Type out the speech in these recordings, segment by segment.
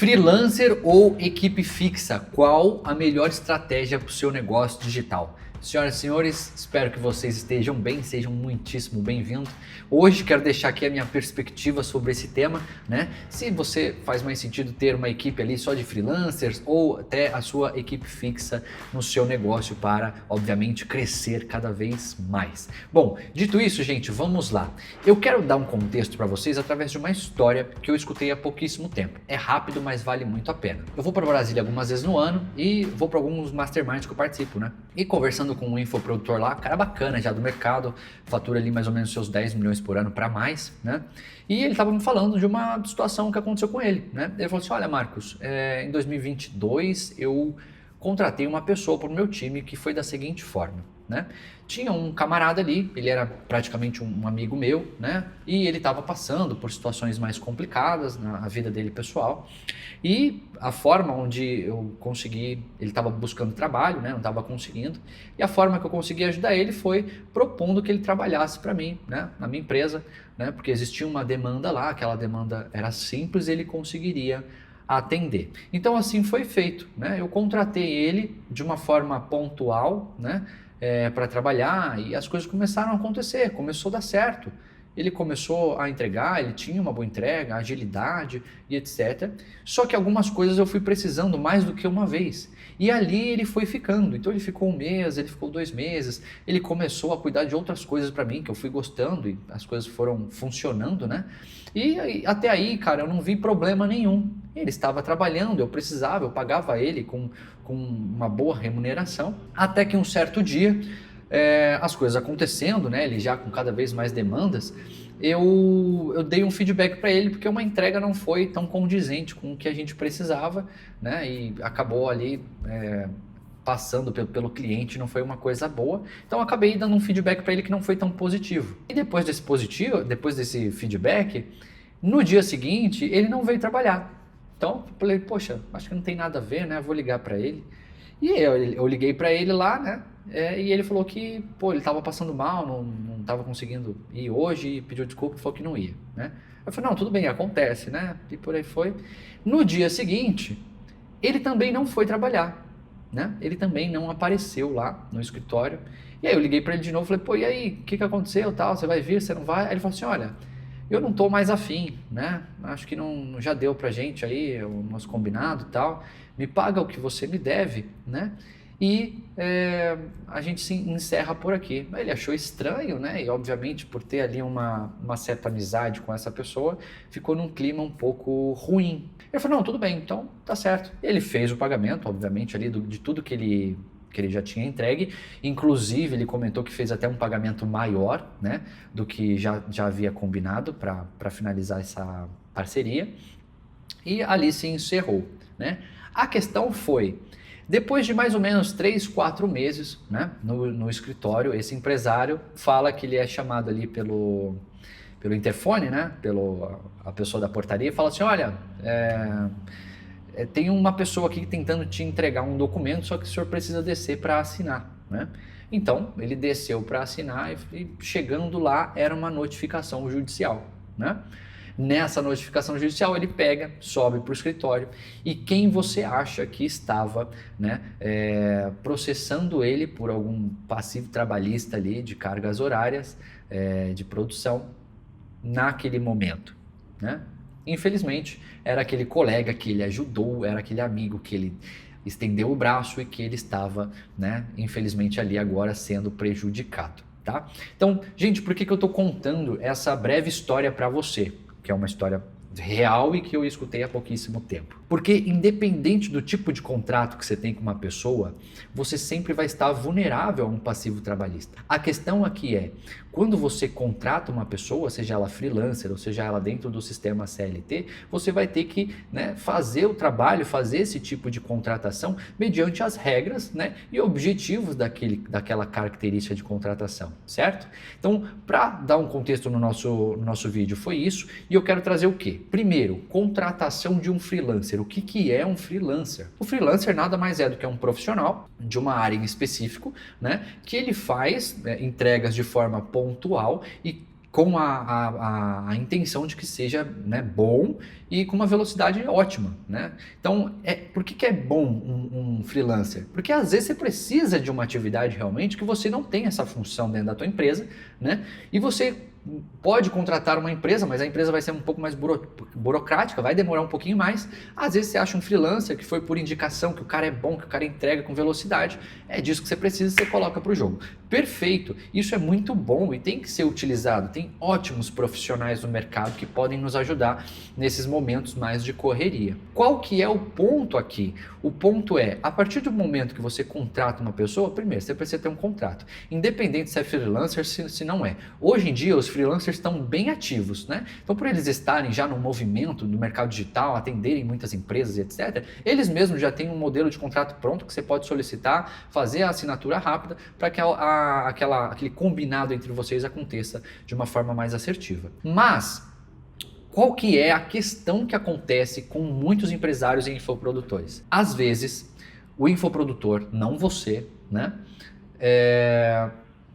Freelancer ou equipe fixa? Qual a melhor estratégia para o seu negócio digital? Senhoras e senhores, espero que vocês estejam bem, sejam muitíssimo bem-vindos. Hoje quero deixar aqui a minha perspectiva sobre esse tema, né? Se você faz mais sentido ter uma equipe ali só de freelancers ou até a sua equipe fixa no seu negócio para, obviamente, crescer cada vez mais. Bom, dito isso, gente, vamos lá. Eu quero dar um contexto para vocês através de uma história que eu escutei há pouquíssimo tempo. É rápido, mas vale muito a pena. Eu vou para Brasília algumas vezes no ano e vou para alguns masterminds que eu participo, né? E conversando com um infoprodutor lá, cara bacana já do mercado, fatura ali mais ou menos seus 10 milhões por ano para mais, né? E ele estava me falando de uma situação que aconteceu com ele, né? Ele falou assim, olha Marcos, em 2022 eu contratei uma pessoa para o meu time que foi da seguinte forma, né? Tinha um camarada ali, ele era praticamente um amigo meu, né? E ele estava passando por situações mais complicadas na vida dele pessoal. E a forma onde eu consegui, ele estava buscando trabalho, né? Não estava conseguindo. E a forma que eu consegui ajudar ele foi propondo que ele trabalhasse para mim, né? Na minha empresa, né? Porque existia uma demanda lá, aquela demanda era simples, ele conseguiria atender. Então assim foi feito, né? Eu contratei ele de uma forma pontual, né? Para trabalhar e as coisas começaram a acontecer, começou a dar certo. Ele começou a entregar, ele tinha uma boa entrega, agilidade e etc. Só que algumas coisas eu fui precisando mais do que uma vez. E ali ele foi ficando. Então ele ficou um mês, ele ficou 2 meses, ele começou a cuidar de outras coisas para mim que eu fui gostando e as coisas foram funcionando, né? E até aí, cara, eu não vi problema nenhum. Ele estava trabalhando, eu precisava, eu pagava ele com uma boa remuneração. Até que um certo dia, as coisas acontecendo, né? Ele já com cada vez mais demandas, eu dei um feedback para ele porque uma entrega não foi tão condizente com o que a gente precisava, né? E acabou ali passando pelo cliente, não foi uma coisa boa. Então eu acabei dando um feedback para ele que não foi tão positivo. E depois desse feedback, no dia seguinte ele não veio trabalhar. Então eu falei, poxa, acho que não tem nada a ver, né? Vou ligar para ele. E eu liguei para ele lá, né? E ele falou que, ele estava passando mal, não estava conseguindo ir hoje e pediu desculpa e falou que não ia, né? Eu falei, não, tudo bem, acontece, né? E por aí foi. No dia seguinte, ele também não foi trabalhar, né? Ele também não apareceu lá no escritório. E aí eu liguei para ele de novo, falei, e aí, o que aconteceu, tal? Você vai vir, você não vai? Aí ele falou assim, olha, eu não tô mais afim, né? Acho que não já deu pra gente aí o nosso combinado e tal. Me paga o que você me deve, né? E a gente se encerra por aqui. Ele achou estranho, né? E obviamente por ter ali uma certa amizade com essa pessoa, ficou num clima um pouco ruim. Ele falou, não, tudo bem, então tá certo. Ele fez o pagamento, obviamente, ali de tudo que ele já tinha entregue, inclusive ele comentou que fez até um pagamento maior, né, do que já havia combinado para finalizar essa parceria, e ali se encerrou, né. A questão foi, depois de mais ou menos 3, 4 meses, né, no escritório, esse empresário fala que ele é chamado ali pelo interfone, né, a pessoa da portaria, e fala assim, olha, tem uma pessoa aqui tentando te entregar um documento, só que o senhor precisa descer para assinar, né? Então, ele desceu para assinar e chegando lá era uma notificação judicial, né? Nessa notificação judicial ele pega, sobe para o escritório e quem você acha que estava, né, processando ele por algum passivo trabalhista ali de cargas horárias de produção naquele momento, né? Infelizmente, era aquele colega que ele ajudou, era aquele amigo que ele estendeu o braço e que ele estava, né, infelizmente ali agora sendo prejudicado, tá? Então, gente, por que eu estou contando essa breve história para você? Que é uma história real e que eu escutei há pouquíssimo tempo. Porque independente do tipo de contrato que você tem com uma pessoa, você sempre vai estar vulnerável a um passivo trabalhista. A questão aqui é, quando você contrata uma pessoa, seja ela freelancer ou seja ela dentro do sistema CLT, você vai ter que, né, fazer o trabalho, fazer esse tipo de contratação mediante as regras, né, e objetivos daquela característica de contratação, certo? Então, para dar um contexto no nosso vídeo foi isso, e eu quero trazer o quê? Primeiro, contratação de um freelancer. O que é um freelancer? O freelancer nada mais é do que um profissional de uma área em específico, né, que ele faz entregas de forma pontual e com a intenção de que seja, né, bom e com uma velocidade ótima, né? Então, por que é bom um freelancer? Porque às vezes você precisa de uma atividade realmente que você não tem essa função dentro da tua empresa, né? E você pode contratar uma empresa, mas a empresa vai ser um pouco mais burocrática, vai demorar um pouquinho mais. Às vezes você acha um freelancer que foi por indicação, que o cara é bom, que o cara entrega com velocidade. É disso que você precisa e você coloca para o jogo. Perfeito, isso é muito bom e tem que ser utilizado. Tem ótimos profissionais no mercado que podem nos ajudar nesses momentos mais de correria. Qual que é o ponto aqui? O ponto é, a partir do momento que você contrata uma pessoa, primeiro, você precisa ter um contrato. Independente se é freelancer, se não é. Hoje em dia, os freelancers estão bem ativos, né? Então, por eles estarem já no movimento do mercado digital, atenderem muitas empresas, etc., eles mesmos já têm um modelo de contrato pronto que você pode solicitar, fazer a assinatura rápida para que aquele combinado entre vocês aconteça de uma forma mais assertiva. Mas qual que é a questão que acontece com muitos empresários e infoprodutores? Às vezes, o infoprodutor, não você, né?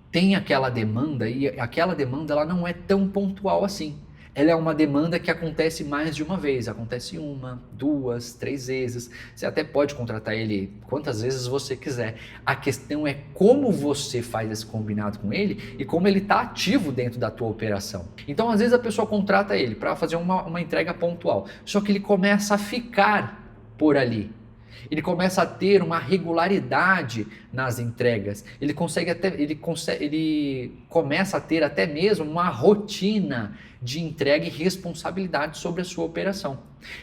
Tem aquela demanda e aquela demanda ela não é tão pontual assim. Ela é uma demanda que acontece mais de uma vez, acontece 1, 2, 3 vezes. Você até pode contratar ele quantas vezes você quiser. A questão é como você faz esse combinado com ele e como ele está ativo dentro da tua operação. Então, às vezes a pessoa contrata ele para fazer uma entrega pontual, só que ele começa a ficar por ali. Ele começa a ter uma regularidade nas entregas, ele começa a ter até mesmo uma rotina de entrega e responsabilidade sobre a sua operação.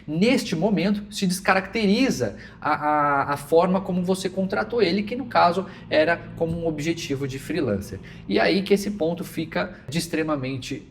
Neste momento se descaracteriza a forma como você contratou ele, que no caso era como um objetivo de freelancer. E aí que esse ponto fica de extremamente,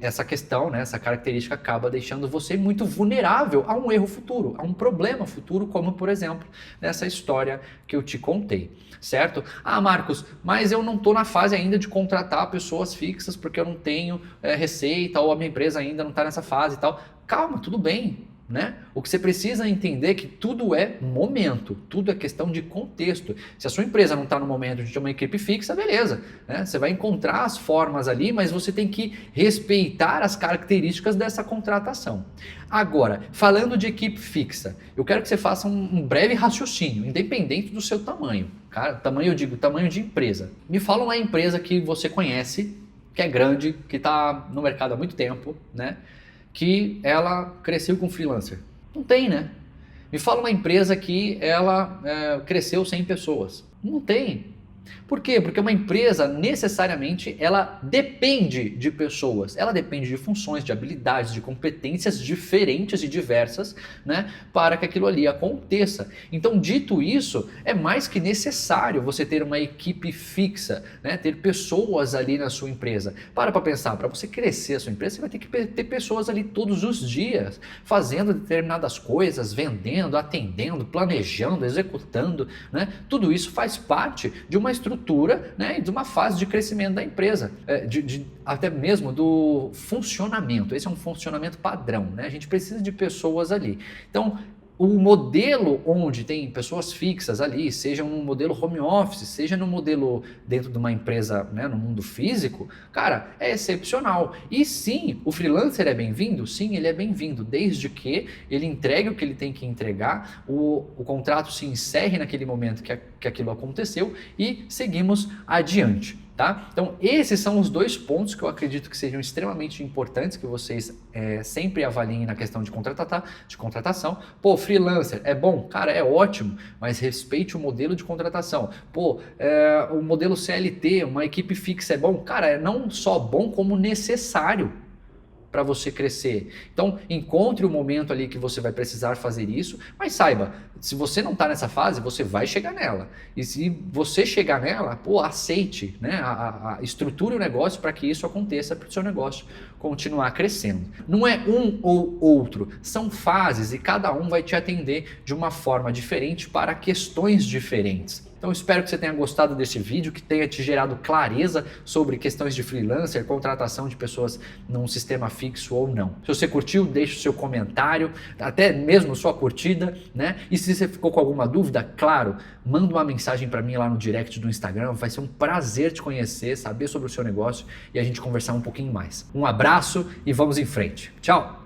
essa questão, né, essa característica acaba deixando você muito vulnerável a um erro futuro, a um problema futuro, como por exemplo nessa história que eu te contei, certo? Ah, Marcos, mas eu não estou na fase ainda de contratar pessoas fixas porque eu não tenho receita ou a minha empresa ainda não está nessa fase e tal. Calma, tudo bem, né? O que você precisa entender é que tudo é momento, tudo é questão de contexto. Se a sua empresa não está no momento de ter uma equipe fixa, beleza, né? Você vai encontrar as formas ali, mas você tem que respeitar as características dessa contratação. Agora, falando de equipe fixa, eu quero que você faça um breve raciocínio, independente do seu tamanho. Cara, tamanho, eu digo, tamanho de empresa. Me fala uma empresa que você conhece, que é grande, que está no mercado há muito tempo, né? Que ela cresceu com freelancer. Não tem, né? Me fala uma empresa que ela cresceu 100 pessoas. Não tem. Por quê? Porque uma empresa necessariamente ela depende de pessoas, ela depende de funções, de habilidades, de competências diferentes e diversas, né, para que aquilo ali aconteça. Então, dito isso, é mais que necessário você ter uma equipe fixa, né, ter pessoas ali na sua empresa. Para pensar, para você crescer a sua empresa, você vai ter que ter pessoas ali todos os dias, fazendo determinadas coisas, vendendo, atendendo, planejando, executando, né? Tudo isso faz parte de uma estrutura, né, e de uma fase de crescimento da empresa, até mesmo do funcionamento. Esse é um funcionamento padrão, né? A gente precisa de pessoas ali. Então, o modelo onde tem pessoas fixas ali, seja no modelo home office, seja no modelo dentro de uma empresa, né, no mundo físico, cara, é excepcional. E sim, o freelancer é bem-vindo? Sim, ele é bem-vindo, desde que ele entregue o que ele tem que entregar, o contrato se encerre naquele momento que aquilo aconteceu e seguimos adiante. Tá? Então esses são os dois pontos que eu acredito que sejam extremamente importantes que vocês sempre avaliem na questão de contratação. Pô, freelancer é bom? Cara, é ótimo, mas respeite o modelo de contratação. Pô, o modelo CLT, uma equipe fixa é bom? Cara, é não só bom como necessário para você crescer. Então, encontre o momento ali que você vai precisar fazer isso, mas saiba, se você não está nessa fase, você vai chegar nela. E se você chegar nela, pô, aceite, né? Estruture o negócio para que isso aconteça para o seu negócio continuar crescendo. Não é um ou outro, são fases e cada um vai te atender de uma forma diferente para questões diferentes. Então espero que você tenha gostado desse vídeo, que tenha te gerado clareza sobre questões de freelancer, contratação de pessoas num sistema fixo ou não. Se você curtiu, deixe o seu comentário, até mesmo sua curtida, né? E se você ficou com alguma dúvida, claro, manda uma mensagem para mim lá no direct do Instagram, vai ser um prazer te conhecer, saber sobre o seu negócio e a gente conversar um pouquinho mais. Um abraço e vamos em frente. Tchau!